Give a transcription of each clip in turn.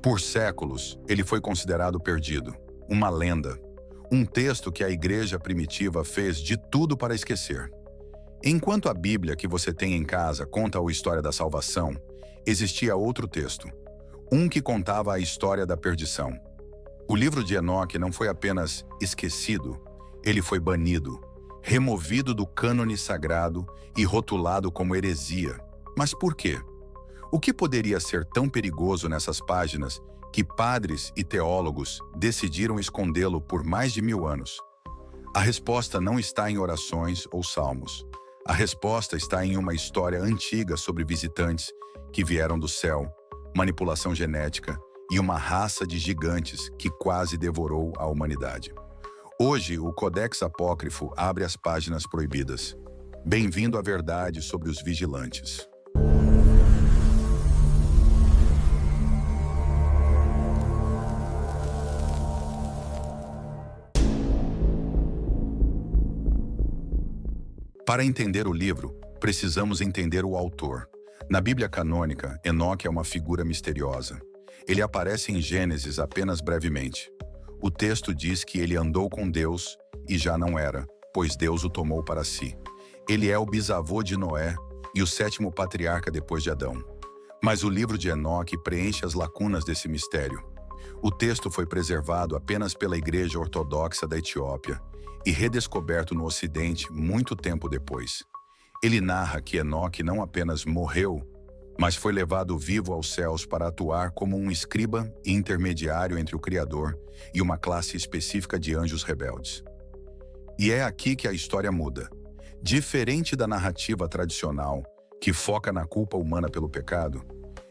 Por séculos, ele foi considerado perdido, uma lenda, um texto que a igreja primitiva fez de tudo para esquecer. Enquanto a Bíblia que você tem em casa conta a história da salvação, existia outro texto, um que contava a história da perdição. O livro de Enoque não foi apenas esquecido, ele foi banido, removido do cânone sagrado e rotulado como heresia. Mas por quê? O que poderia ser tão perigoso nessas páginas que padres e teólogos decidiram escondê-lo por mais de 1000 anos? A resposta não está em orações ou salmos. A resposta está em uma história antiga sobre visitantes que vieram do céu, manipulação genética e uma raça de gigantes que quase devorou a humanidade. Hoje, o Codex Apócrifo abre as páginas proibidas. Bem-vindo à verdade sobre os vigilantes. Para entender o livro, precisamos entender o autor. Na Bíblia canônica, Enoque é uma figura misteriosa. Ele aparece em Gênesis apenas brevemente. O texto diz que ele andou com Deus e já não era, pois Deus o tomou para si. Ele é o bisavô de Noé e o 7º patriarca depois de Adão. Mas o livro de Enoque preenche as lacunas desse mistério. O texto foi preservado apenas pela Igreja Ortodoxa da Etiópia e redescoberto no Ocidente muito tempo depois. Ele narra que Enoque não apenas morreu, mas foi levado vivo aos céus para atuar como um escriba e intermediário entre o Criador e uma classe específica de anjos rebeldes. E é aqui que a história muda. Diferente da narrativa tradicional, que foca na culpa humana pelo pecado,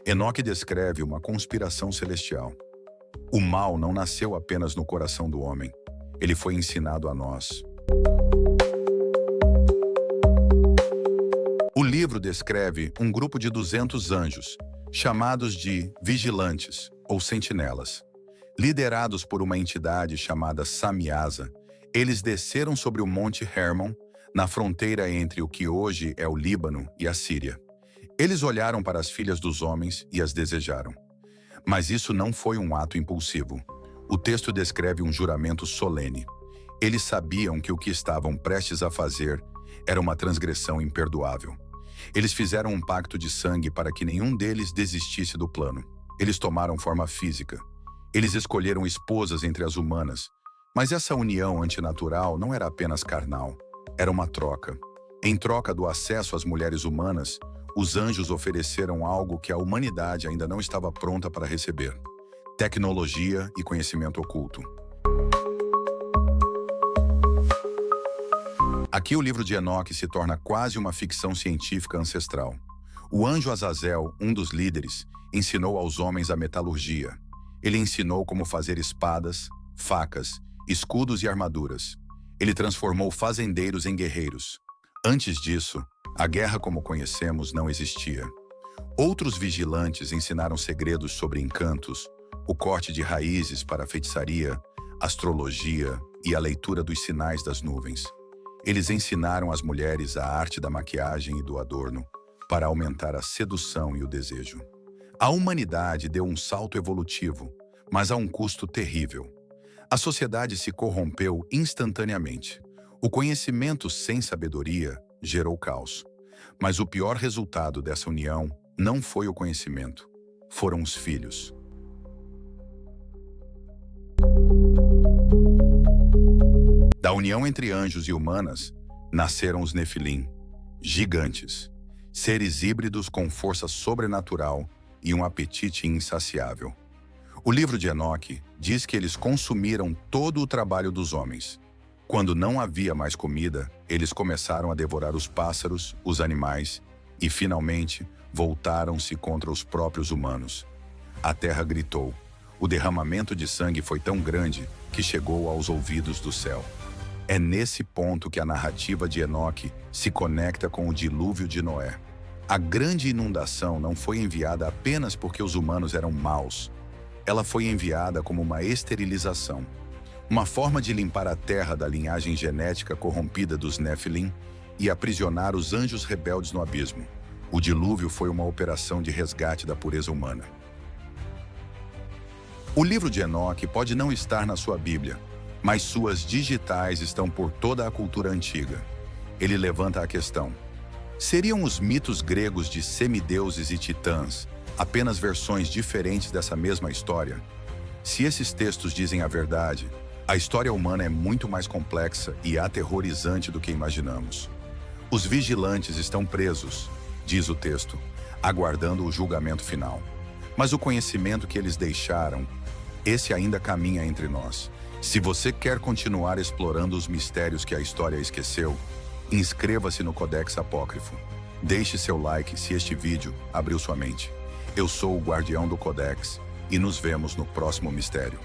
Enoque descreve uma conspiração celestial. O mal não nasceu apenas no coração do homem, ele foi ensinado a nós. O livro descreve um grupo de 200 anjos, chamados de vigilantes ou sentinelas. Liderados por uma entidade chamada Samiasa, eles desceram sobre o Monte Hermon, na fronteira entre o que hoje é o Líbano e a Síria. Eles olharam para as filhas dos homens e as desejaram. Mas isso não foi um ato impulsivo. O texto descreve um juramento solene. Eles sabiam que o que estavam prestes a fazer era uma transgressão imperdoável. Eles fizeram um pacto de sangue para que nenhum deles desistisse do plano. Eles tomaram forma física. Eles escolheram esposas entre as humanas. Mas essa união antinatural não era apenas carnal. Era uma troca. Em troca do acesso às mulheres humanas, os anjos ofereceram algo que a humanidade ainda não estava pronta para receber: tecnologia e conhecimento oculto. Aqui o livro de Enoque se torna quase uma ficção científica ancestral. O anjo Azazel, um dos líderes, ensinou aos homens a metalurgia. Ele ensinou como fazer espadas, facas, escudos e armaduras. Ele transformou fazendeiros em guerreiros. Antes disso, a guerra como conhecemos não existia. Outros vigilantes ensinaram segredos sobre encantos, o corte de raízes para a feitiçaria, astrologia e a leitura dos sinais das nuvens. Eles ensinaram às mulheres a arte da maquiagem e do adorno para aumentar a sedução e o desejo. A humanidade deu um salto evolutivo, mas a um custo terrível. A sociedade se corrompeu instantaneamente. O conhecimento sem sabedoria gerou caos. Mas o pior resultado dessa união não foi o conhecimento, foram os filhos. Da união entre anjos e humanas, nasceram os Nefilim, gigantes, seres híbridos com força sobrenatural e um apetite insaciável. O livro de Enoque diz que eles consumiram todo o trabalho dos homens. Quando não havia mais comida, eles começaram a devorar os pássaros, os animais e, finalmente, voltaram-se contra os próprios humanos. A terra gritou. O derramamento de sangue foi tão grande que chegou aos ouvidos do céu. É nesse ponto que a narrativa de Enoque se conecta com o dilúvio de Noé. A grande inundação não foi enviada apenas porque os humanos eram maus. Ela foi enviada como uma esterilização, uma forma de limpar a terra da linhagem genética corrompida dos Nefilim e aprisionar os anjos rebeldes no abismo. O dilúvio foi uma operação de resgate da pureza humana. O livro de Enoque pode não estar na sua Bíblia, mas suas digitais estão por toda a cultura antiga. Ele levanta a questão: seriam os mitos gregos de semideuses e titãs apenas versões diferentes dessa mesma história? Se esses textos dizem a verdade, a história humana é muito mais complexa e aterrorizante do que imaginamos. Os vigilantes estão presos, diz o texto, aguardando o julgamento final. Mas o conhecimento que eles deixaram, esse ainda caminha entre nós. Se você quer continuar explorando os mistérios que a história esqueceu, inscreva-se no Codex Apócrifo. Deixe seu like se este vídeo abriu sua mente. Eu sou o Guardião do Codex e nos vemos no próximo mistério.